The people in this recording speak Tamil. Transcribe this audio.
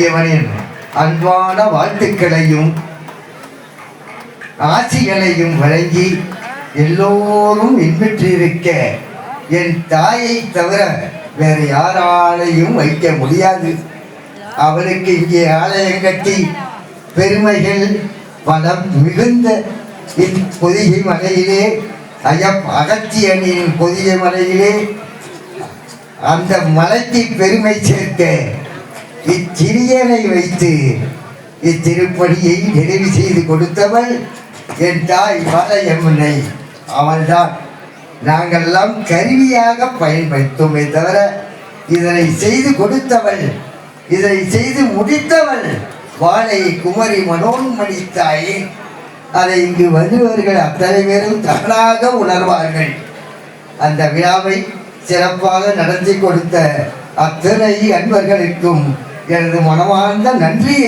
இறைவனின் அன்பான வாழ்த்துக்களையும் ஆசிகளையும் வழங்கி எல்லோரும் இன்பெற்றிருக்க என் தாயை தவிர வேறு யாராலையும் வைக்க முடியாது. அவளுக்கு இங்கே ஆலயம் கட்டி பெருமைகள் பலம் மிகுந்த பொதிகை மலையிலே அகத்தியனின் பொதிகை மலையிலே அந்த மலைக்கு பெருமை சேர்க்க இச்சிறியனை வைத்து இத்திருப்பணியை நிறைவு செய்து கொடுத்தவள் என் தாய் பாளையம்மனை. அவள்தான் நாங்கள்லாம் கருவியாக பயன்படுத்தோமே தவிர இதனை செய்து கொடுத்தவள், இதனை செய்து முடித்தவள் வாழை குமரி மனோன்மணி தாயே. அதை இங்கு வருபவர்கள் அத்தனை பேரும் தானாக உணர்வார்கள். அந்த விழாவை சிறப்பாக நடத்தி கொடுத்த அத்தனை அன்பர்களுக்கும் எனது மனமார்ந்த நன்றியை